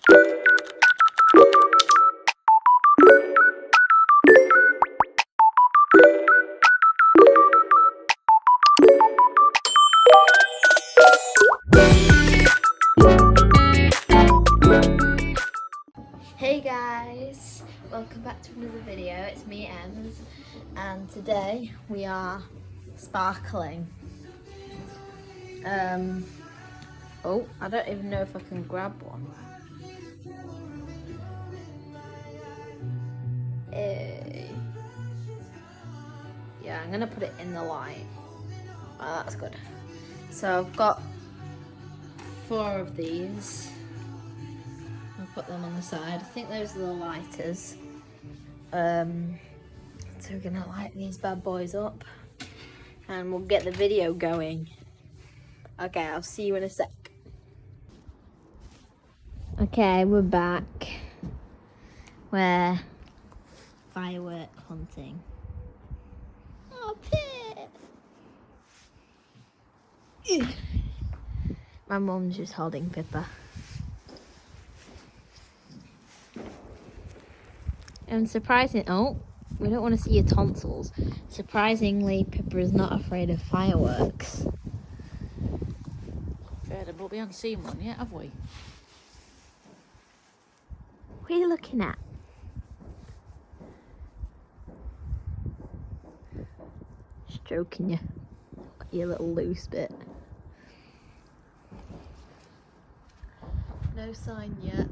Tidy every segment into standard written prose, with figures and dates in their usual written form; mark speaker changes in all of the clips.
Speaker 1: Hey guys, welcome back to another video. It's me, Ems, and today we are sparkling. Oh, I don't even know if I can grab one. Yeah, I'm gonna put it in the light. Oh, that's good. So I've got 4 of these. I'll put them on the side. I think those are the lighters. So we're gonna light these bad boys up and we'll get the video going. Okay, I'll see you in a sec. Okay, we're back. We're firework hunting. Oh, Pip! My mum's just holding Pippa. And surprising, oh, we don't want to see your tonsils. Surprisingly, Pippa is not afraid of fireworks.
Speaker 2: But we haven't seen one yet, have we?
Speaker 1: What are you looking at? Stroking you. Your little loose bit. No sign yet.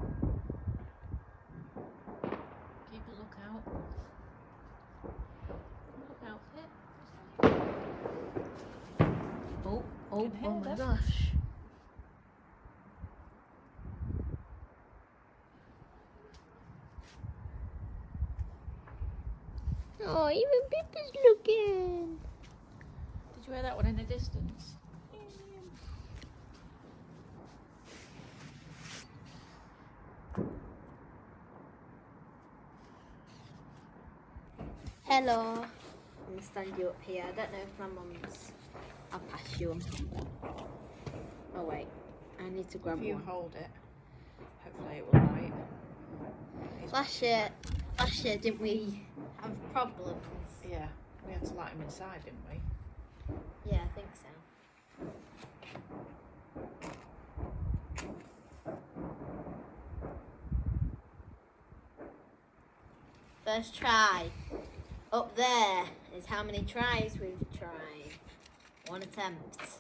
Speaker 2: Keep a lookout. Look out, Pip.
Speaker 1: Oh my gosh. Oh, even Pippa's looking.
Speaker 2: Did you hear that one in the distance?
Speaker 1: Hello. I'm gonna stand you up here. I don't know if my mum's. I'll pass you. Oh wait, I need to grab
Speaker 2: If you
Speaker 1: one.
Speaker 2: hold it, hopefully it will light.
Speaker 1: Last year, didn't we have problems?
Speaker 2: Yeah, we had to light him inside, didn't we?
Speaker 1: Yeah, I think so. First try. Up there is how many tries we've tried. 1 attempt.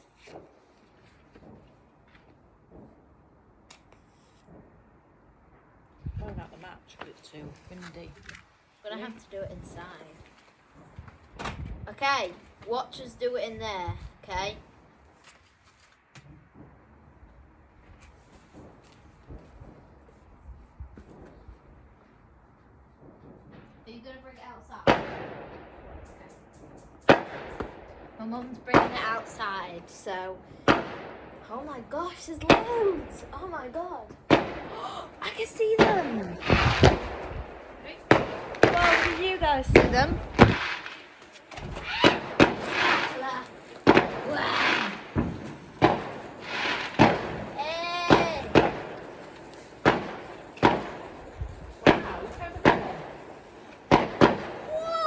Speaker 2: Going out the match, but it's too windy.
Speaker 1: But I have to do it inside. Okay, watch us do it in there, okay? Are you gonna bring it outside? Okay. My mum's bringing it outside, so. Oh my gosh, there's loads! Oh my god! I can see them! Well, did you guys see them? Wow! Hey!
Speaker 2: Wow, look over there.
Speaker 1: Whoa!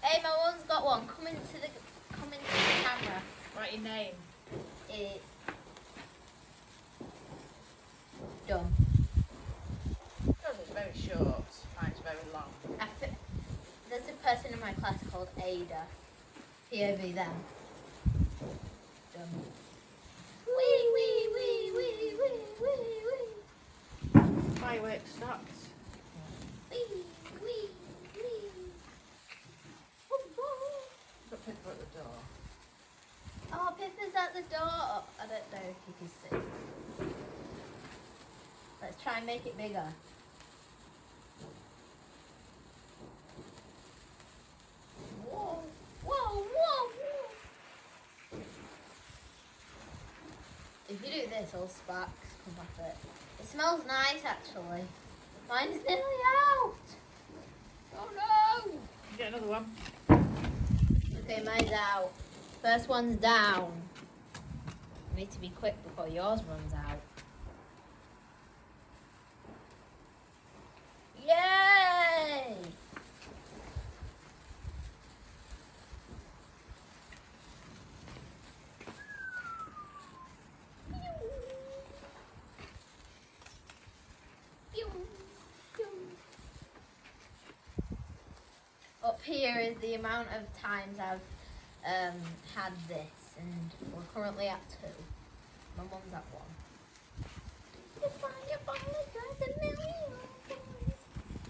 Speaker 1: Hey, my one's got one. Come into the camera.
Speaker 2: Write your name.
Speaker 1: Done.
Speaker 2: Yours is very short, mine's very long.
Speaker 1: There's a person in my class called Ada. POV them. Done. Wee wee wee wee wee wee wee.
Speaker 2: Fireworks stopped.
Speaker 1: Wee wee wee.
Speaker 2: Got Pippa at the door.
Speaker 1: Oh, Pippa's at the door. I don't know if you can see. Let's try and make it bigger. Whoa, whoa, whoa, whoa. If you do this, all sparks come off it. It smells nice, actually. Mine's nearly out. Oh no!
Speaker 2: Get another one.
Speaker 1: Okay, mine's out. First one's down. We need to be quick before yours runs out. Yay! Up here is the amount of times I've had this, and we're currently at 2. My mum's at 1.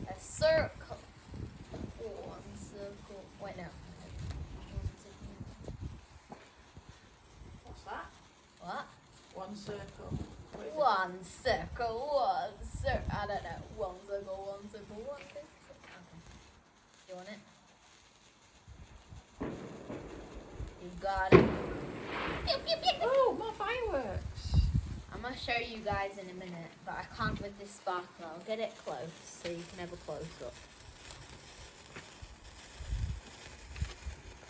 Speaker 1: A circle. 1 circle. Wait, no.
Speaker 2: What's that?
Speaker 1: What?
Speaker 2: 1 circle. What is it?
Speaker 1: 1 circle, 1 circle. I don't know. 1 circle, 1 circle, 1 circle. Okay. You want it? You got it.
Speaker 2: Oh, more fireworks.
Speaker 1: I'm going to show you guys in a minute, but I can't with this sparkler. I'll get it close so you can have a close up.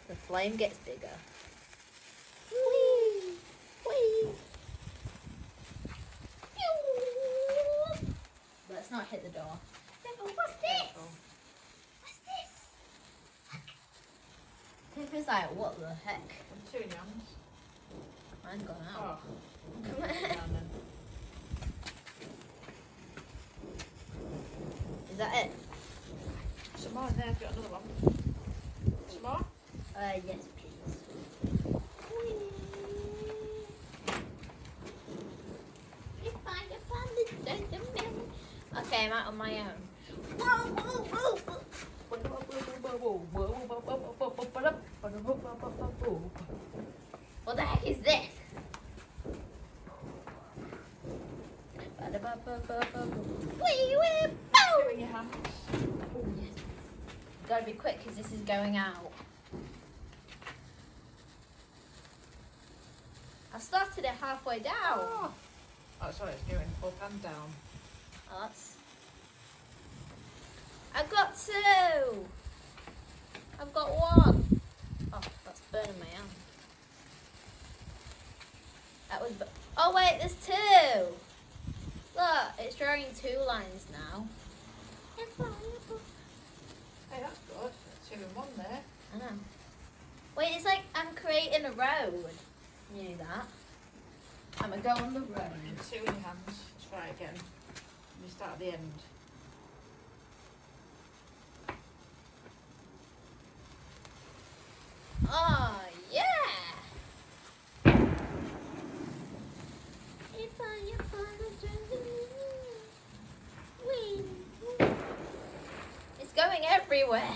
Speaker 1: The flame gets bigger. Whee! Whee! Let's not hit the door. What's this? What's this? Tiff is like, what the heck?
Speaker 2: I'm 2 in your hands.
Speaker 1: Mine's gone
Speaker 2: Oh.
Speaker 1: out. Come on.
Speaker 2: Down then.
Speaker 1: Is that it?
Speaker 2: Some more in there. I've got another one. Some more?
Speaker 1: Yes, please. Okay, I'm out on my own. Whoa, whoa, whoa, whoa. What the heck is this? Wee, wee, boom!
Speaker 2: 2 in your hands.
Speaker 1: Oh, yes. Gotta be quick because this is going out. I started it halfway down.
Speaker 2: Oh. That's what it's doing. Up and down.
Speaker 1: Oh, that's... I've got 2. I've got 1. Oh, that's burning my hand. That was... Oh, wait, there's 2. Look, it's drawing 2 lines now.
Speaker 2: Hey, that's good. 2 in 1 there.
Speaker 1: I know. Wait, it's like I'm creating a road. You knew that. I'm gonna go on the road.
Speaker 2: And 2 in your hands. Let's try it again. You start at the end.
Speaker 1: Oh, yeah! It's going everywhere.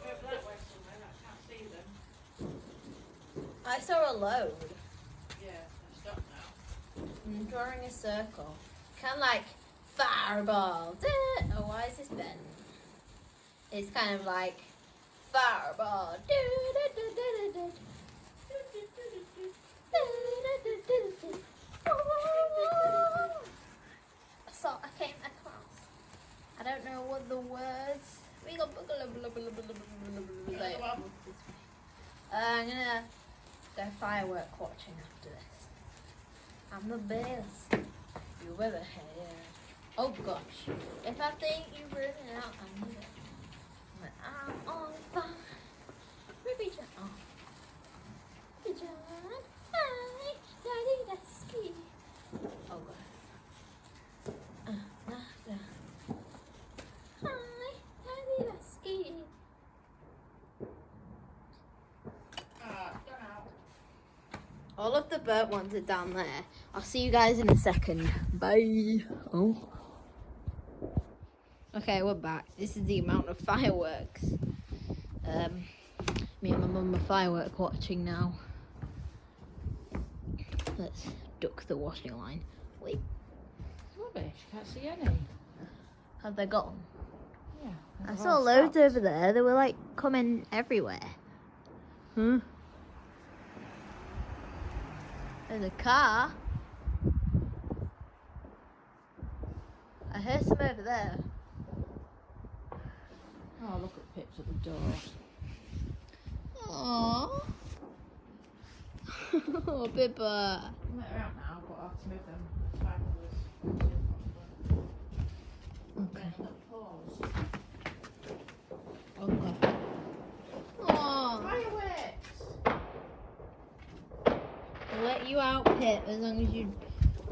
Speaker 2: Over that way somewhere. I can't see them.
Speaker 1: I saw a load.
Speaker 2: Yeah, I stop now.
Speaker 1: I'm drawing a circle. Kind of like fireball. Oh, why is this bent? It's kind of like fireball. So I came across. I don't know what the words. We got. I'm gonna go firework watching after this. I'm the best you ever had. Oh gosh. If I think you run it out, I'm gonna. But I'm on fire. Ruby John. Oh. Ruby John. Hi. Daddy, that's ski. Oh god. Hi. Daddy, that's ski.
Speaker 2: Gone out.
Speaker 1: All of the burnt ones are down there. I'll see you guys in a second. Bye. Oh. Okay, we're back. This is the amount of fireworks. Me and my mum are firework watching now. Let's duck the washing line. Wait,
Speaker 2: It's rubbish. Can't see any.
Speaker 1: have they gone?
Speaker 2: Yeah.
Speaker 1: I saw loads over there. They were like coming everywhere. There's a car. I heard some over there.
Speaker 2: Oh, look at Pips at the door.
Speaker 1: Aww. Oh, Pippa.
Speaker 2: They're out now, but I'll have to move them. Back
Speaker 1: Okay.
Speaker 2: pause.
Speaker 1: Okay. Aww.
Speaker 2: Fireworks!
Speaker 1: I'll let you out, Pip, as long as you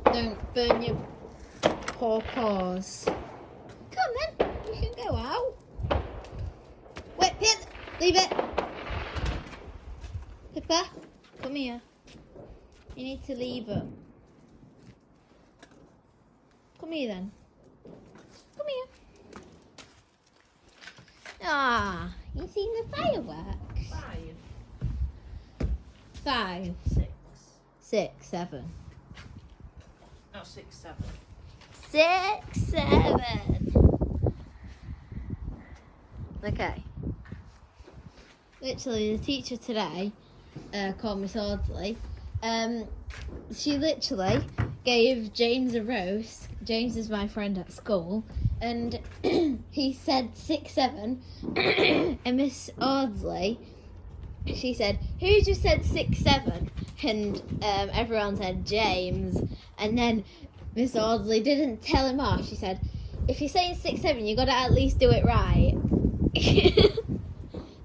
Speaker 1: don't burn your poor paws. Come then, you can go out. Wait, Pip, leave it. Pippa, come here. You need to leave it. Come here then. Come here. Ah, you seen the fireworks?
Speaker 2: 5.
Speaker 1: 5,
Speaker 2: 6.
Speaker 1: 6, 7.
Speaker 2: No, 6, 7.
Speaker 1: 6, 7. Okay. Literally, the teacher today, called Miss Audley. She literally gave James a roast. James is my friend at school, and he said 6, 7, and Miss Audley, she said, "Who just said 6, 7?" And everyone said James, and then Miss Audley didn't tell him off. She said, "If you're saying 6, 7, you got to at least do it right."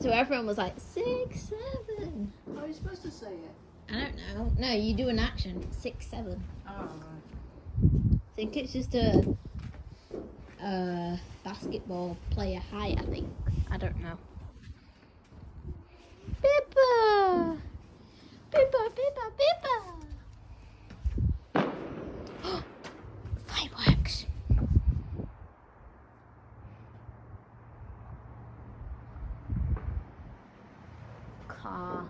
Speaker 1: So everyone was like, 6, 7.
Speaker 2: How are you supposed to say it?
Speaker 1: I don't know. No, you do an action. 6, 7.
Speaker 2: Oh, right.
Speaker 1: I think it's just a basketball player height, I think. I don't know. Pippa! Pippa, Pippa, Pippa! Fireworks! Car.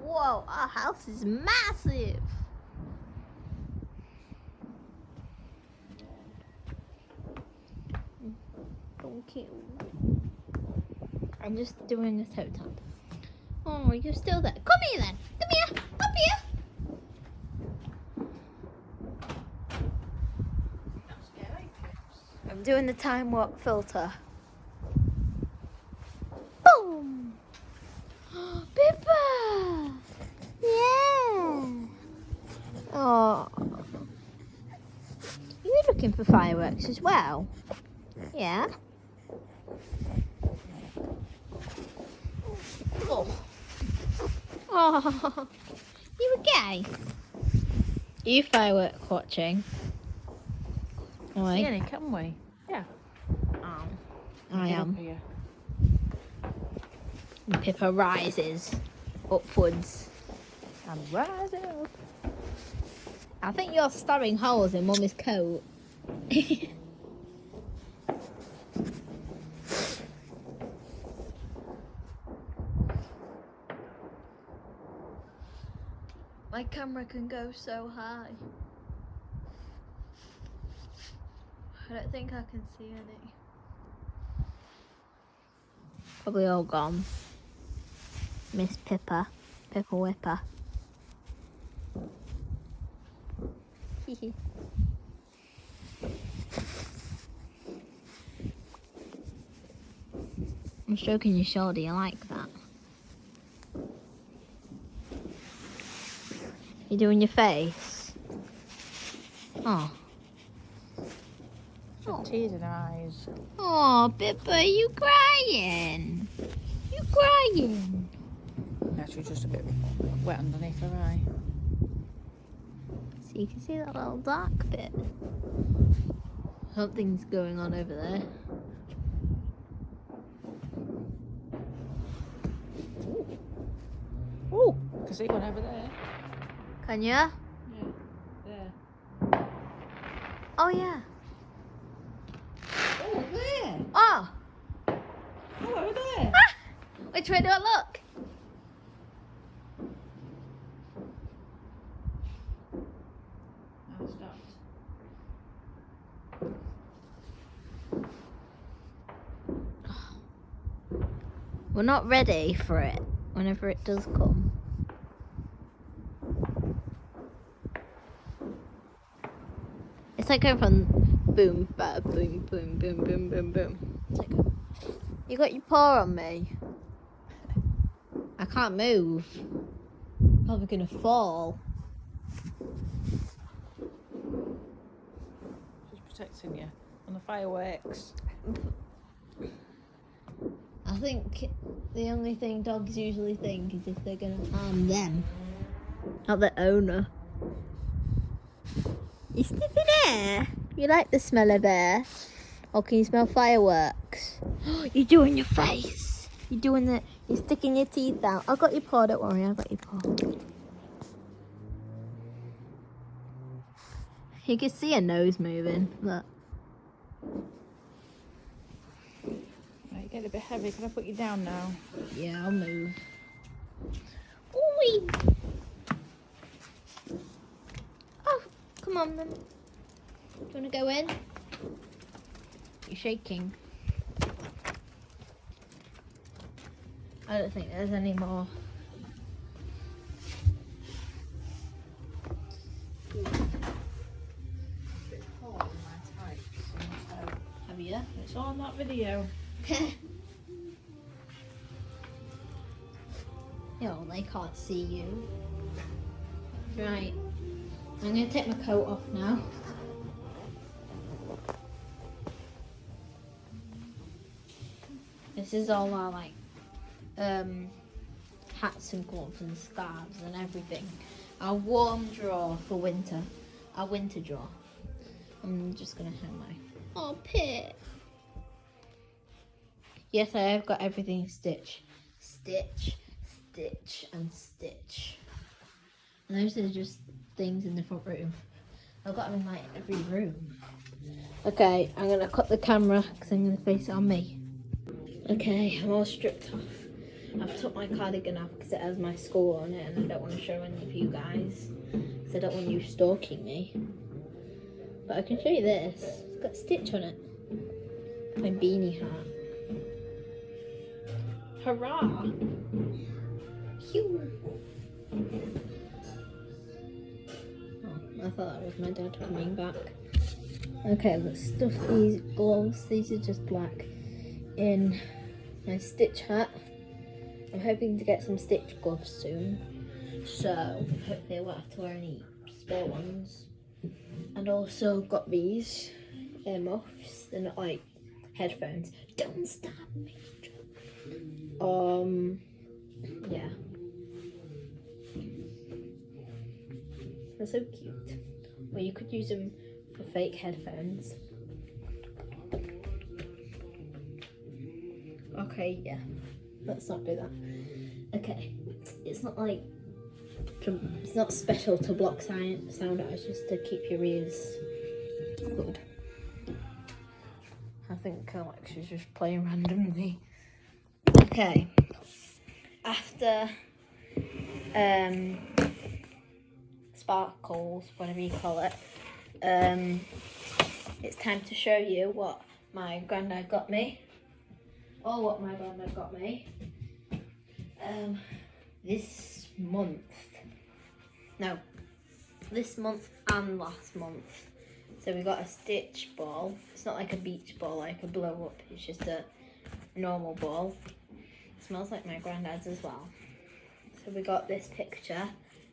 Speaker 1: Whoa, our house is massive. Thank you. I'm just doing a toe tap. Oh, you're still there. Come here then. Come here. Up here.
Speaker 2: That's scary, Pips.
Speaker 1: I'm doing the time warp filter. Boom. Pippa. Yeah. Oh. You're looking for fireworks as well? Yeah. Oh. Oh. You okay? Are you firework watching?
Speaker 2: See any, can we? Yeah.
Speaker 1: Oh. I
Speaker 2: Get
Speaker 1: am.
Speaker 2: up here.
Speaker 1: And Pippa rises upwards.
Speaker 2: And rise up.
Speaker 1: I think you're stabbing holes in Mummy's coat. My camera can go so high. I don't think I can see any. Probably all gone. Miss Pippa. Pippa Whipper. I'm stroking your shoulder, you like that? You doing your face? Oh.
Speaker 2: Some tears in her eyes.
Speaker 1: Oh, Pippa, you crying? You crying?
Speaker 2: Actually, just a bit wet underneath her eye.
Speaker 1: So you can see that little dark bit. Something's going on over there.
Speaker 2: Oh, can see one over there.
Speaker 1: Can ya?
Speaker 2: Yeah, there.
Speaker 1: Oh yeah.
Speaker 2: Oh, there.
Speaker 1: Oh!
Speaker 2: Oh, over there.
Speaker 1: Ah! Which way do I look?
Speaker 2: Now it stopped.
Speaker 1: We're not ready for it whenever it does come. It's like going from boom, ba, boom, boom, boom, boom, boom, boom. It's like, you got your paw on me. I can't move. I'm probably gonna fall.
Speaker 2: She's protecting you on the fireworks.
Speaker 1: I think the only thing dogs usually think is if they're gonna harm them, not the owner. You sniffing air? You like the smell of air? Or can you smell fireworks? You're doing your face. You're sticking your teeth out. I got your paw, don't worry, I got your paw. You can see her nose moving, look.
Speaker 2: Right, get a bit heavy. Can I put you down now?
Speaker 1: Yeah, I'll move. Ooh-wee. Oh, come on then. Do you want to go in? You're shaking. I don't think there's any more. Have you?
Speaker 2: It's all on that video.
Speaker 1: No, they can't see you. Right. I'm going to take my coat off now. This is all our hats and gloves and scarves and everything. Our warm drawer for winter. Our winter drawer. I'm just going to hang my... Oh, Pit. Yes, I have got everything stitched. Stitch, stitch, and stitch. And those are just things in the front room. I've got them in like every room. Okay, I'm gonna cut the camera because I'm gonna face it on me. Okay, I'm all stripped off. I've took my cardigan off because it has my skull on it and I don't want to show any of you guys. Because I don't want you stalking me. But I can show you this. It's got a stitch on it. My beanie hat. Hurrah! Phew. Oh, I thought that was my dad coming back. Okay, let's stuff these gloves. These are just black. In my stitch hat. I'm hoping to get some stitch gloves soon. So, hopefully I won't have to wear any spare ones. And also got these earmuffs. They're not like headphones. Don't stab me. Yeah. They're so cute. Well, you could use them for fake headphones. Okay, yeah. Let's not do that. Okay. It's not like... It's not special to block sound out. It's just to keep your ears good. I think Alexa's just playing randomly. Okay. After sparkles, whatever you call it, it's time to show you what my granddad got me. Or what my granddad got me. This month. No. This month and last month. So we got a stitch ball. It's not like a beach ball, like a blow up. It's just a normal ball. It smells like my granddad's as well. So we got this picture,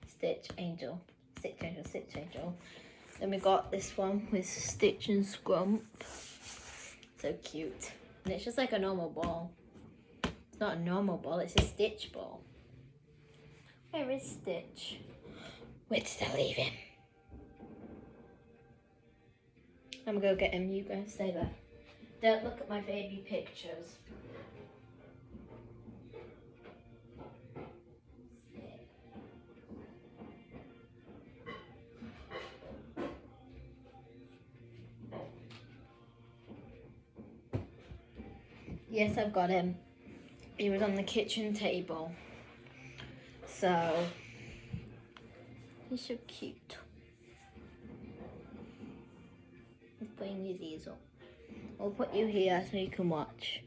Speaker 1: Stitch Angel, Stitch Angel, Stitch Angel. Then we got this one with Stitch and Scrump. So cute. And it's just like a normal ball. It's not a normal ball, it's a Stitch ball. Where is Stitch? Where did I leave him? I'm gonna go get him, you guys stay there. Don't look at my baby pictures. Yes, I've got him. He was on the kitchen table. So, he's so cute. He's putting his ears up. I'll put you here so you can watch.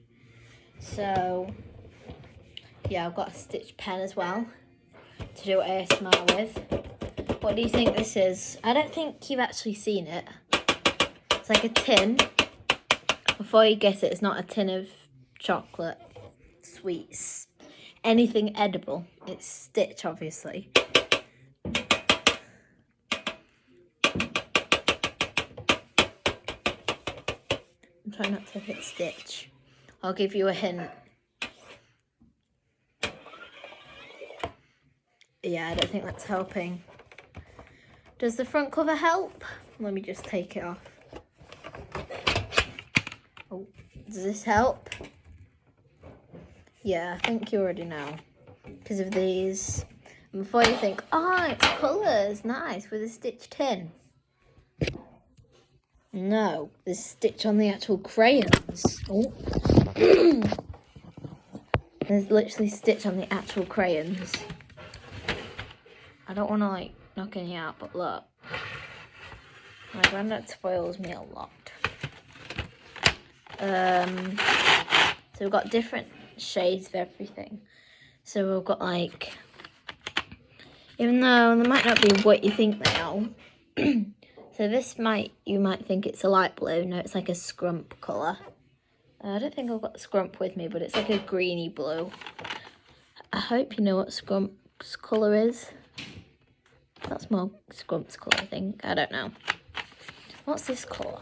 Speaker 1: So, yeah, I've got a stitch pen as well to do ASMR with. What do you think this is? I don't think you've actually seen it. It's like a tin. Before you get it, it's not a tin of chocolate, sweets, anything edible. It's Stitch, obviously. I'm trying not to hit Stitch. I'll give you a hint. Yeah, I don't think that's helping. Does the front cover help? Let me just take it off. Oh, does this help? Yeah, I think you already know. Because of these. And before you think, oh, it's colours, nice, with a Stitch tin. No, there's Stitch on the actual crayons. Oh. There's literally Stitch on the actual crayons. I don't want to like knock any out, but look. My granddad spoils me a lot. So we've got different shades of everything. So we've got like, even though they might not be what you think they are. So this you might think it's a light blue. No, it's like a scrump colour. I don't think I've got scrump with me, but it's like a greeny blue. I hope you know what scrump's colour is. That's more scrump's colour, I think. I don't know. What's this colour?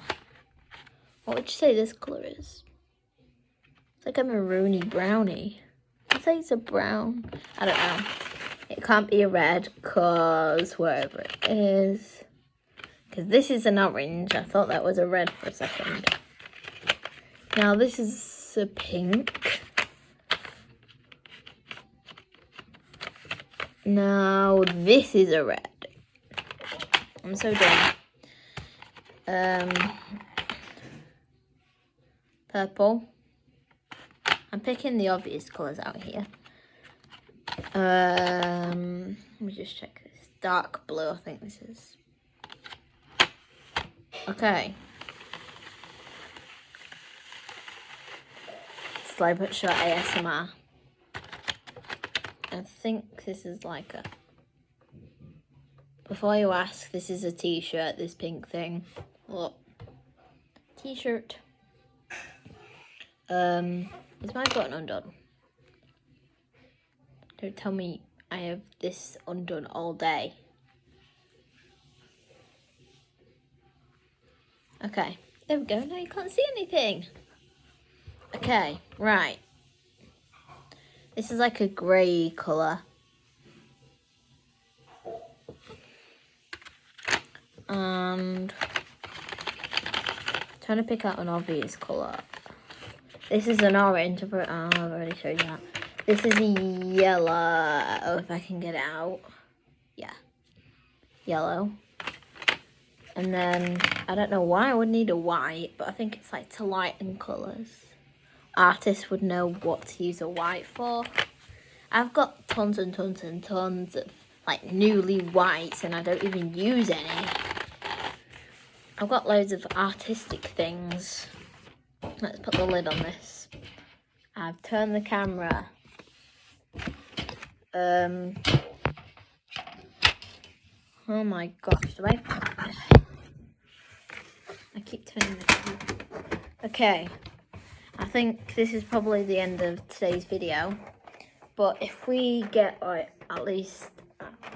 Speaker 1: What would you say this colour is? It's like a maroony brownie. I'd say it's a brown. I don't know. It can't be a red because wherever it is. Because this is an orange. I thought that was a red for a second. Now this is a pink. Now this is a red. I'm so dumb. Purple. I'm picking the obvious colours out here. Let me just check this. Dark blue, I think this is. Okay. Slow but short ASMR. I think this is like a... Before you ask, this is a t-shirt, this pink thing. Look. T-shirt. Is my button undone? Don't tell me I have this undone all day. Okay, there we go. Now you can't see anything. Okay, right. This is like a grey colour. And trying to pick out an obvious colour. This is an orange. I've already showed you that. This is a yellow. Oh, if I can get it out. Yeah. Yellow. And then, I don't know why I would need a white, but I think it's like to lighten colours. Artists would know what to use a white for. I've got tons and tons and tons of like newly whites and I don't even use any. I've got loads of artistic things. Let's put the lid on this. I've turned the camera. Oh my gosh, I keep turning the camera. Okay, I think this is probably the end of today's video. But if we get like at least,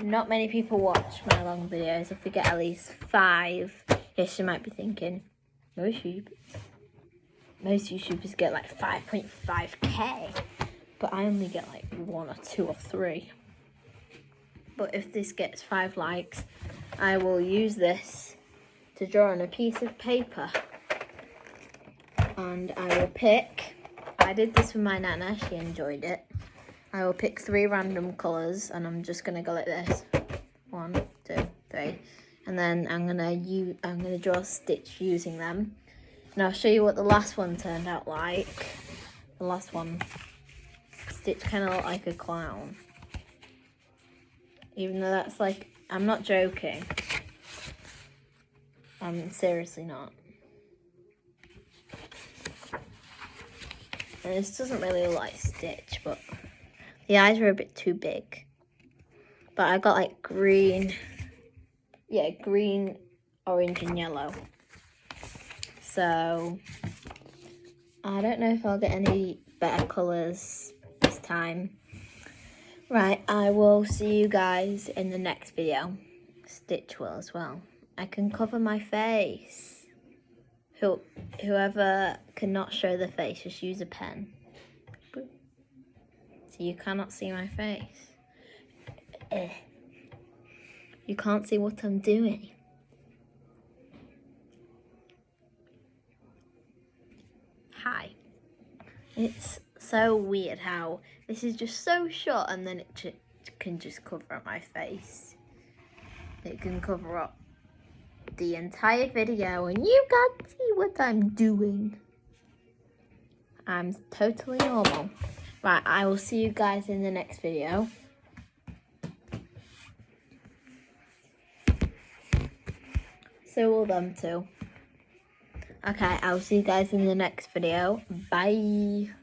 Speaker 1: not many people watch my long videos. If we get at least 5, yes, you might be thinking, most YouTubers get like 5.5k. But I only get like 1 or 2 or 3. But if this gets 5 likes, I will use this to draw on a piece of paper. And I will pick, I did this with my nana, she enjoyed it. I will pick 3 random colours and I'm just going to go like this. 1, 2, 3. And then I'm gonna draw a stitch using them. And I'll show you what the last one turned out like. The last one. Stitch kind of looked like a clown. Even though that's like, I'm not joking. I'm seriously not. And this doesn't really look like Stitch, but The eyes were a bit too big. But I got like green. Yeah, green, orange and yellow. So I don't know if I'll get any better colours this time. Right, I will see you guys in the next video. Stitch will as well. I can cover my face. Whoever cannot show the face, just use a pen. So you cannot see my face. You can't see what I'm doing. Hi. It's so weird how this is just so short and then it can just cover up my face. It can cover up the entire video and you can't see what I'm doing. I'm totally normal. Right, I will see you guys in the next video. So will them too. Okay, I'll see you guys in the next video. Bye.